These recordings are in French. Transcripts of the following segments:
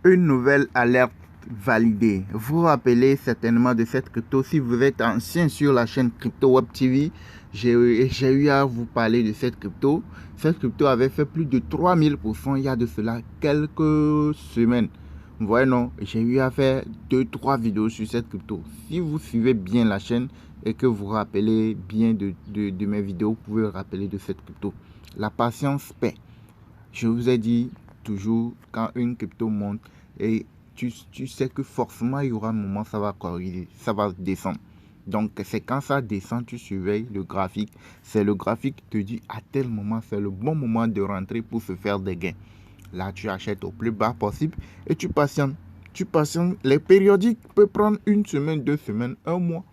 Une nouvelle alerte validée. Vous vous rappelez certainement de cette crypto. Si vous êtes ancien sur la chaîne Crypto Web TV, j'ai eu à vous parler de cette crypto. Cette crypto avait fait plus de 3000% il y a de cela quelques semaines. Vous voyez, non, j'ai eu à faire 2-3 vidéos sur cette crypto. Si vous suivez bien la chaîne et que vous rappelez bien de mes vidéos, vous pouvez vous rappeler de cette crypto. La patience paie. Je vous ai dit toujours, quand une crypto monte, et tu sais que forcément il y aura un moment ça va corriger, ça va descendre. Donc c'est quand ça descend, tu surveilles le graphique. C'est le graphique qui te dit à tel moment, c'est le bon moment de rentrer pour se faire des gains. Là, tu achètes au plus bas possible et tu patientes. Tu patientes. Les périodiques peuvent prendre une semaine, 2 semaines, un mois.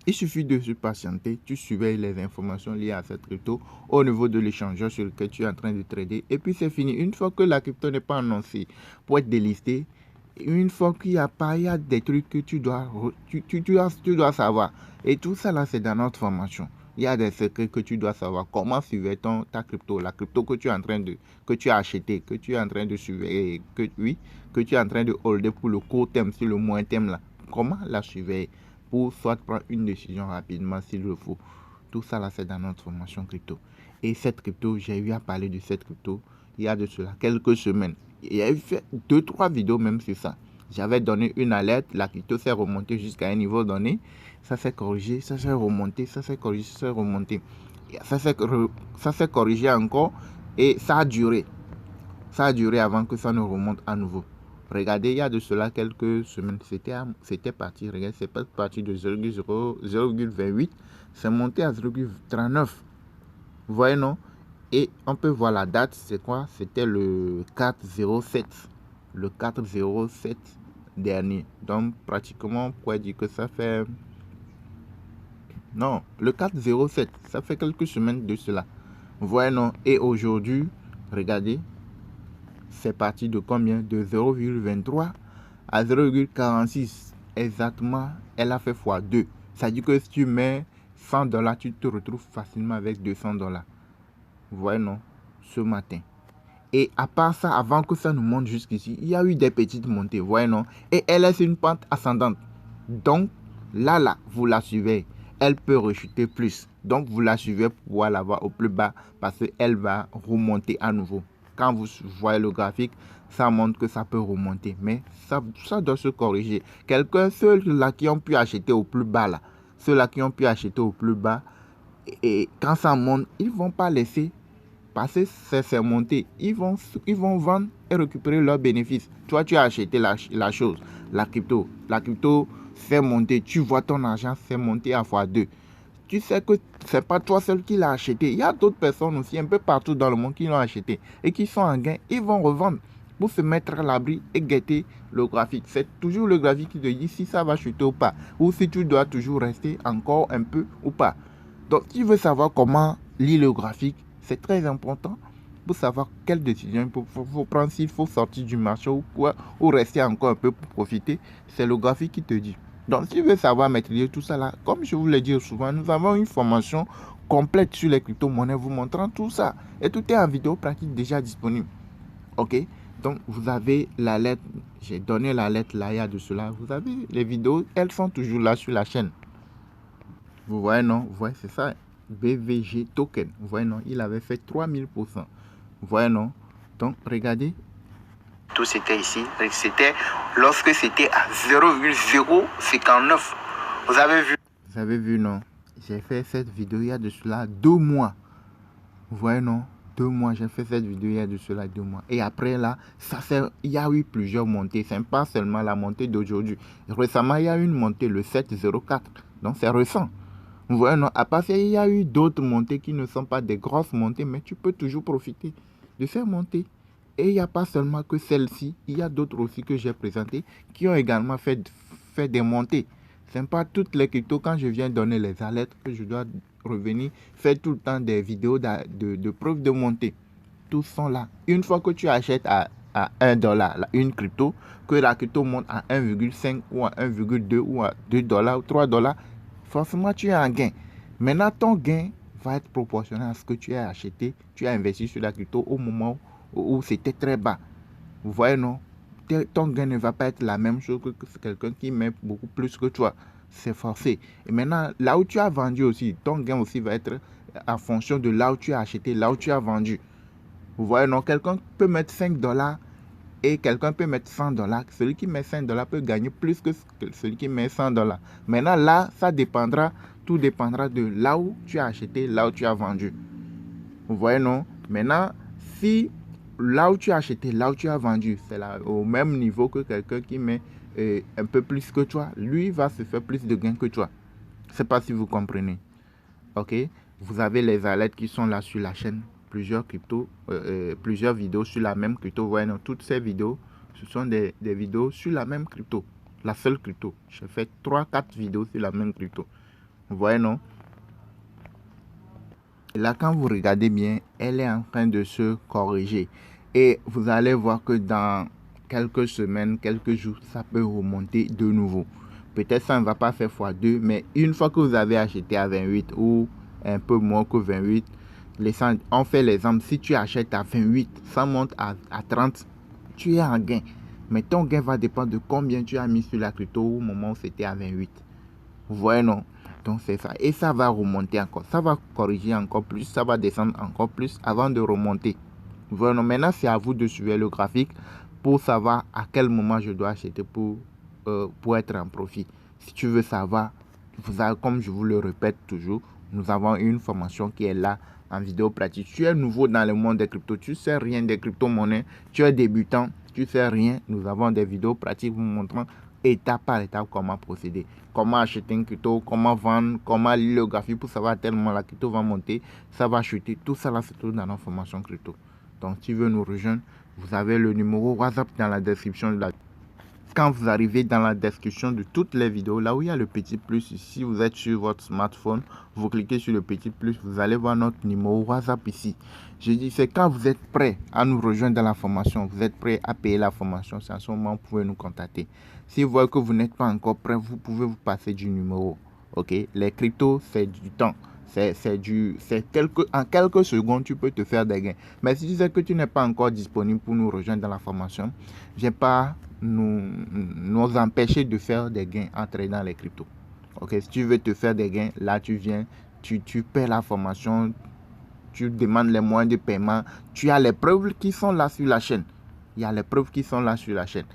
Il suffit de se patienter, tu surveilles les informations liées à cette crypto au niveau de l'échangeur sur lequel tu es en train de trader et puis c'est fini. Une fois que la crypto n'est pas annoncée pour être délistée, une fois qu'il n'y a pas, il y a des trucs que tu dois savoir. Et tout ça là, c'est dans notre formation. Il y a des secrets que tu dois savoir. Comment surveiller ta crypto, la crypto que tu es en train que tu as acheté, que tu es en train de surveiller, que tu es en train de holder pour le court terme, sur le moyen terme là. Comment la surveiller pour soit prendre une décision rapidement s'il le faut. Tout ça là, c'est dans notre formation crypto. Et cette crypto, j'ai eu à parler de cette crypto il y a de cela quelques semaines. Il y a eu fait 2-3 vidéos même sur ça. J'avais donné une alerte, la crypto s'est remontée jusqu'à un niveau donné. Ça s'est corrigé, ça s'est remonté, ça s'est corrigé, ça s'est remonté. Ça s'est corrigé encore et ça a duré. Ça a duré avant que ça ne remonte à nouveau. Regardez, il y a de cela quelques semaines, c'était parti, regardez, c'est parti de 0,28, c'est monté à 0,39. Vous voyez, non? Et on peut voir la date, c'est quoi? C'était le 4/07. Le 4/07 dernier. Donc, pratiquement, on pourrait dire que ça fait... Non, le 4/07, ça fait quelques semaines de cela. Vous voyez, non? Et aujourd'hui, regardez, c'est parti de combien? De 0,23 à 0,46. Exactement, elle a fait x2. Ça dit que si tu mets $100, tu te retrouves facilement avec $200. Vous voyez, non? Ce matin. Et à part ça, avant que ça nous monte jusqu'ici, il y a eu des petites montées, vous voyez, non? Et elle est une pente ascendante. Donc, là, vous la suivez. Elle peut rechuter plus. Donc, vous la suivez pour pouvoir la voir au plus bas parce qu'elle va remonter à nouveau. Quand vous voyez le graphique, ça montre que ça peut remonter. Mais ça doit se corriger. Ceux-là qui ont pu acheter au plus bas, là, ceux-là qui ont pu acheter au plus bas, et quand ça monte, ils ne vont pas laisser passer ces montées. Ils vont vendre et récupérer leurs bénéfices. Toi, tu as acheté la chose, la crypto. La crypto fait monter. Tu vois ton argent fait monter à x2. Tu sais que ce n'est pas toi seul qui l'as acheté. Il y a d'autres personnes aussi un peu partout dans le monde qui l'ont acheté et qui sont en gain. Ils vont revendre pour se mettre à l'abri et guetter le graphique. C'est toujours le graphique qui te dit si ça va chuter ou pas. Ou si tu dois toujours rester encore un peu ou pas. Donc, si tu veux savoir comment lire le graphique, c'est très important pour savoir quelle décision il faut prendre, s'il faut sortir du marché ou quoi, ou rester encore un peu pour profiter. C'est le graphique qui te dit. Donc, si tu veux savoir maîtriser tout ça là, comme je vous l'ai dit souvent, nous avons une formation complète sur les crypto-monnaies vous montrant tout ça. Et tout est en vidéo pratique déjà disponible. Ok? Donc, vous avez la lettre, j'ai donné la lettre là, il y a de cela. Vous avez les vidéos, elles sont toujours là sur la chaîne. Vous voyez, non? Vous voyez, c'est ça. BVG token. Vous voyez, non? Il avait fait 3000%. Vous voyez, non? Donc, regardez. Tout c'était ici. C'était lorsque c'était à 0,059. Vous avez vu? Vous avez vu, non? J'ai fait cette vidéo il y a de cela 2 mois. Vous voyez, non? 2 mois, j'ai fait cette vidéo il y a de cela 2 mois. Et après, là, il y a eu plusieurs montées. Ce n'est pas seulement la montée d'aujourd'hui. Récemment, il y a eu une montée le 7,04. Donc, c'est récent. Vous voyez, non, à part ça, il y a eu d'autres montées qui ne sont pas des grosses montées, mais tu peux toujours profiter de ces montées. Et il n'y a pas seulement que celle-ci, il y a d'autres aussi que j'ai présentées qui ont également fait des montées. Ce n'est pas toutes les cryptos, quand je viens donner les alertes, que je dois revenir faire tout le temps des vidéos de preuves de montée. Tous sont là. Une fois que tu achètes à $1, une crypto, que la crypto monte à 1,5 ou à 1,2 ou à $2 ou $3, forcément tu es en gain. Maintenant, ton gain va être proportionnel à ce que tu as acheté, tu as investi sur la crypto au moment où c'était très bas. Vous voyez, non? ton gain ne va pas être la même chose que quelqu'un qui met beaucoup plus que toi. C'est forcé. Et maintenant, là où tu as vendu aussi, ton gain aussi va être en fonction de là où tu as acheté, là où tu as vendu. Vous voyez, non, quelqu'un peut mettre 5 dollars et quelqu'un peut mettre 100 dollars. Celui qui met 5 dollars peut gagner plus que celui qui met 100 dollars. Maintenant, là, tout dépendra de là où tu as acheté, là où tu as vendu. Vous voyez, non? Maintenant, si là où tu as acheté, là où tu as vendu, c'est au même niveau que quelqu'un qui met un peu plus que toi, lui va se faire plus de gains que toi. Je ne sais pas si vous comprenez. Ok? Vous avez les alertes qui sont là sur la chaîne. Plusieurs cryptos, plusieurs vidéos sur la même crypto. Vous voyez, non? Toutes ces vidéos, ce sont des vidéos sur la même crypto. La seule crypto. J'ai fait 3-4 vidéos sur la même crypto. Vous voyez, non? Là, quand vous regardez bien, elle est en train de se corriger. Et vous allez voir que dans quelques semaines, quelques jours, ça peut remonter de nouveau. Peut-être ça ne va pas faire x2, mais une fois que vous avez acheté à 28 ou un peu moins que 28, on fait l'exemple, si tu achètes à 28, ça monte à 30, tu es en gain. Mais ton gain va dépendre de combien tu as mis sur la crypto au moment où c'était à 28. Vous voyez, non? Donc c'est ça. Et ça va remonter encore. Ça va corriger encore plus. Ça va descendre encore plus avant de remonter. Vous voyez, non? Maintenant, c'est à vous de suivre le graphique pour savoir à quel moment je dois acheter pour être en profit. Si tu veux savoir, comme je vous le répète toujours, nous avons une formation qui est là en vidéo pratique. Tu es nouveau dans le monde des cryptos, tu ne sais rien des crypto-monnaies, tu es débutant, tu ne sais rien. Nous avons des vidéos pratiques vous montrant étape par étape comment procéder, comment acheter une crypto, comment vendre, comment lire le graphique pour savoir tellement la crypto va monter, ça va chuter. Tout ça là, c'est tout dans la formation crypto. Donc, si tu veux nous rejoindre, vous avez le numéro WhatsApp dans la description de la vidéo. Quand vous arrivez dans la description de toutes les vidéos, là où il y a le petit plus, si vous êtes sur votre smartphone, vous cliquez sur le petit plus, vous allez voir notre numéro WhatsApp ici. Je dis, c'est quand vous êtes prêt à nous rejoindre dans la formation, vous êtes prêt à payer la formation, c'est à ce moment que vous pouvez nous contacter. Si vous voyez que vous n'êtes pas encore prêt, vous pouvez vous passer du numéro. Ok, les cryptos, c'est du temps. En quelques secondes, tu peux te faire des gains. Mais si tu sais que tu n'es pas encore disponible pour nous rejoindre dans la formation, je n'ai pas nous empêcher de faire des gains en tradant les cryptos. Ok, si tu veux te faire des gains, là tu viens, tu paies la formation, tu demandes les moyens de paiement, tu as les preuves qui sont là sur la chaîne. Il y a les preuves qui sont là sur la chaîne.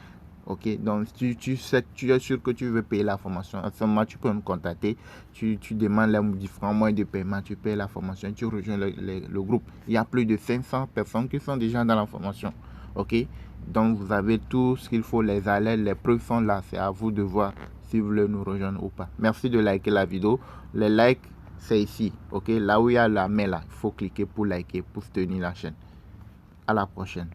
Ok, donc tu es sûr que tu veux payer la formation. À ce moment, tu peux me contacter. Tu demandes les différents moyens de paiement, tu payes la formation, tu rejoins le groupe. Il y a plus de 500 personnes qui sont déjà dans la formation. Ok, donc vous avez tout ce qu'il faut, les alertes, les preuves sont là. C'est à vous de voir si vous voulez nous rejoindre ou pas. Merci de liker la vidéo. Les likes, c'est ici. Ok, là où il y a la main là, il faut cliquer pour liker, pour soutenir la chaîne. À la prochaine.